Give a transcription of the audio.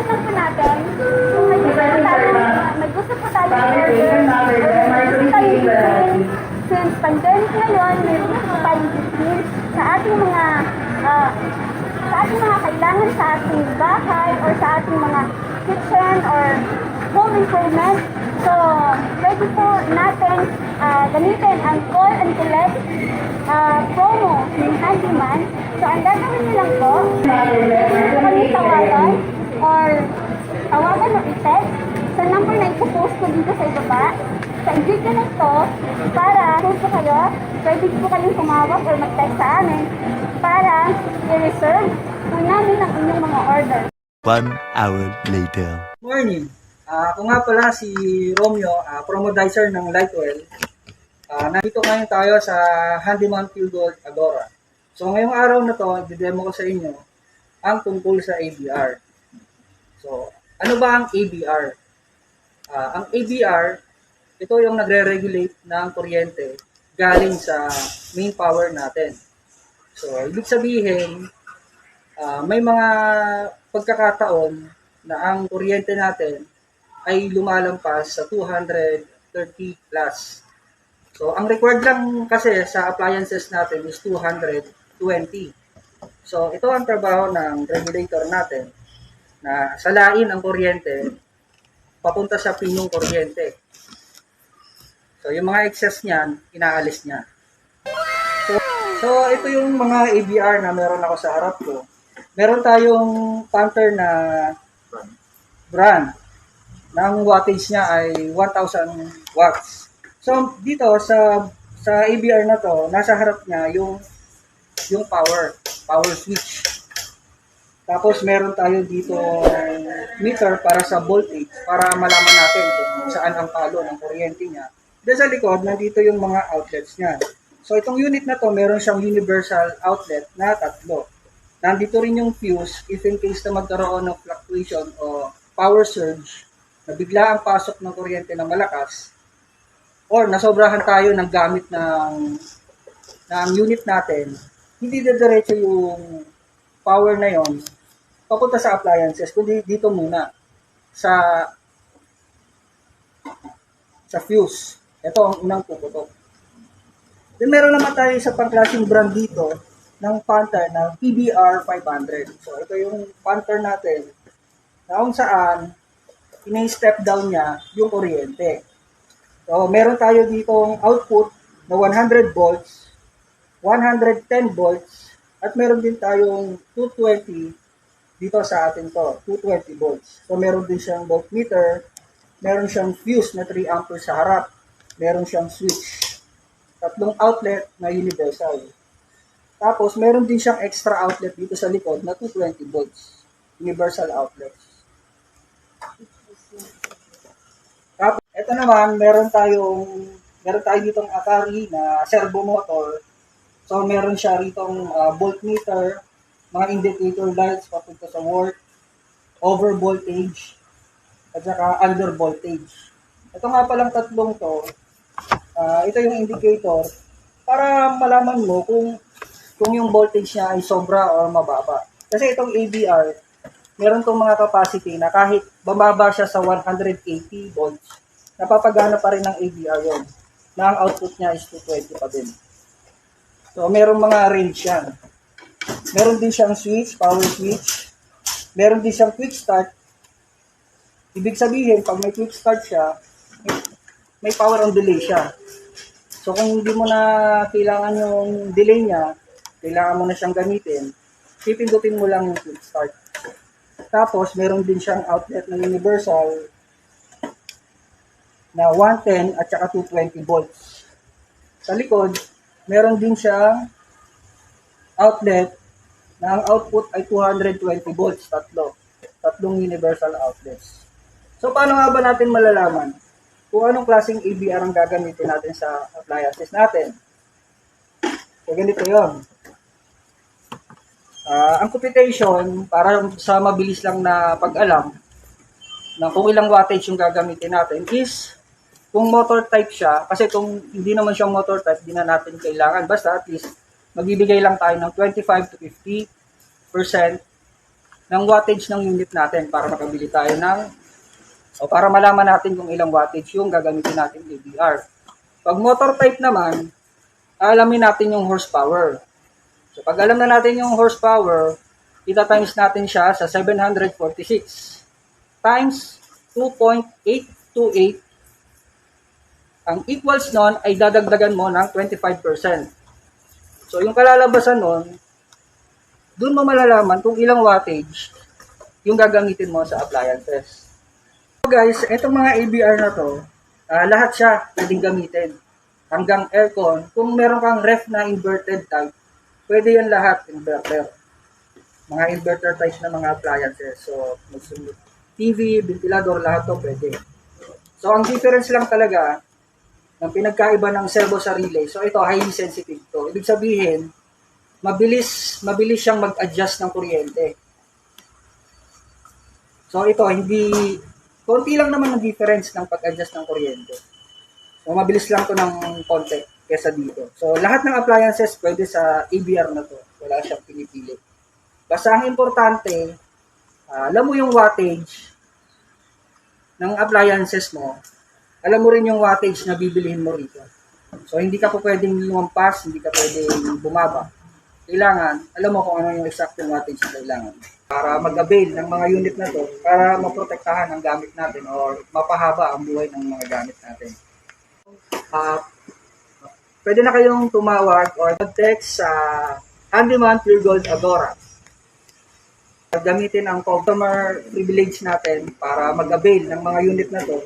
i-check lang po natin kung may gusto po tayo i-order or may gusto tayo i-bill. Since pandemic ngayon, may gusto po tayong i-bill sa ating mga kailangan sa ating bahay or sa ating mga kitchen or home improvement. So, pwede po natin gamitin ang call and collect promo ng Handyman. So, ang gagawin niyo lang po, pwede po kami tawagan or tawagan o i-text sa number na ipopost ko dito sa ibaba. Sa video na ito, para kung po kayo, pwede po kayong tumawag or mag-text sa amin para i-reserve po namin ang inyong mga order. 1 hour later. Morning. Ako nga pala si Romeo, promodizer ng Lightwell. Nandito ngayon tayo sa Handyman Field Gold Agora. So ngayong araw na to, i-demo ko sa inyo ang tungkol sa ABR. So, ano ba ang ABR? Ang ABR, ito yung nagre-regulate ng kuryente galing sa main power natin. So, ibig sabihin, may mga pagkakataon na ang kuryente natin ay lumalampas sa 230 plus. So, ang required lang kasi sa appliances natin is 220. So, ito ang trabaho ng regulator natin na salain ang kuryente papunta sa pinong kuryente. So, yung mga excess niyan, inaalis niya. So, ito yung mga ABR na meron ako sa harap ko. Meron tayong Panther na brand. Na ang wattage niya ay 1,000 watts. So, dito sa ABR na to, nasa harap niya yung power switch. Tapos, meron tayo dito meter para sa voltage, para malaman natin kung saan ang palo ng kuryente niya. Dahil sa likod, nandito yung mga outlets niya. So, itong unit na to, meron siyang universal outlet na 3. Nandito rin yung fuse, if in case na magkaroon ng fluctuation o power surge, na bigla ang pasok ng kuryente na malakas, or nasobrahan tayo ng gamit ng unit natin, hindi diretso yung power na yon papunta sa appliances, kundi dito muna sa fuse. Ito ang unang puputok. Then meron naman tayo sa pangklaseng brand dito ng Panther na PBR 500. So ito yung Panther natin na kung saan ina-step down niya yung kuryente. So meron tayo ditong output na 100 volts, 110 volts, at meron din tayong 220 dito sa atin to, 220 volts. So meron din siyang voltmeter, meron siyang fuse na 3 amperes sa harap, meron siyang switch, 3 outlet na universal. Tapos meron din siyang extra outlet dito sa likod na 220 volts, universal outlets. Tapos ito naman, meron tayo ditong Akari na servo motor. So meron siya ritong voltmeter, mga indicator lights papunta sa work, over voltage, at saka under voltage. Ito nga palang tatlong to, ito yung indicator para malaman mo kung yung voltage niya ay sobra o mababa. Kasi itong ABR, meron tong mga capacity na kahit bababa siya sa 180 volts, napapagana pa rin ng ABR yon, na ang output niya is 220 pa din. So, merong mga range yan. Meron din siyang switch, power switch. Meron din siyang quick start. Ibig sabihin, pag may quick start siya, may power on delay siya. So, kung hindi mo na kailangan yung delay niya, kailangan mo na siyang gamitin, pipindutin mo lang yung quick start. Tapos, meron din siyang outlet na universal na 110 at saka 220 volts. Sa likod, meron din siyang outlet na ang output ay 220 volts, tatlong universal outlets. So, paano nga ba natin malalaman kung anong klaseng ABR ang gagamitin natin sa appliances natin? So, ganito yun. Ang computation, para sa mabilis lang na pag-alam na kung ilang wattage yung gagamitin natin is kung motor type siya, kasi kung hindi naman siya motor type, hindi na natin kailangan. Basta at least, magbibigay lang tayo ng 25 to 50% ng wattage ng unit natin para makabili tayo ng o para malaman natin kung ilang wattage yung gagamitin natin ABR. Pag motor type naman, alamin natin yung horsepower. So pag alam na natin yung horsepower, ita-times natin siya sa 746 times 2.828. Ang equals nun ay dadagdagan mo ng 25%. So yung kalalabasan nun, dun mo malalaman kung ilang wattage yung gagamitin mo sa appliances. So guys, itong mga ABR na to, lahat siya pwedeng gamitin. Hanggang aircon, kung meron kang ref na inverted type, pwede yan lahat, inverter. Mga inverter type na mga appliances. So, TV, ventilador, lahat to pwede. So, ang difference lang talaga, ng pinagkaiba ng servo sa relay, so ito, highly sensitive to. Ibig sabihin, mabilis siyang mag-adjust ng kuryente. So, ito, konti lang naman ang difference ng pag-adjust ng kuryente. So, mabilis lang to ng konti kesa dito. So, lahat ng appliances pwede sa ABR na to. Wala siyang pinipili. Basta ang importante, alam mo yung wattage ng appliances mo, alam mo rin yung wattage na bibilihin mo rito. So, hindi ka po pwedeng lumampas, hindi ka pwedeng bumaba. Kailangan, alam mo kung ano yung exact wattage na kailangan. Para mag-avail ng mga unit na to, para maprotektahan ang gamit natin or mapahaba ang buhay ng mga gamit natin. Pwede na kayong tumawag or mag-text sa Handyman Pure Gold Agora. Gamitin ang customer privilege natin para mag-avail ng mga unit na to.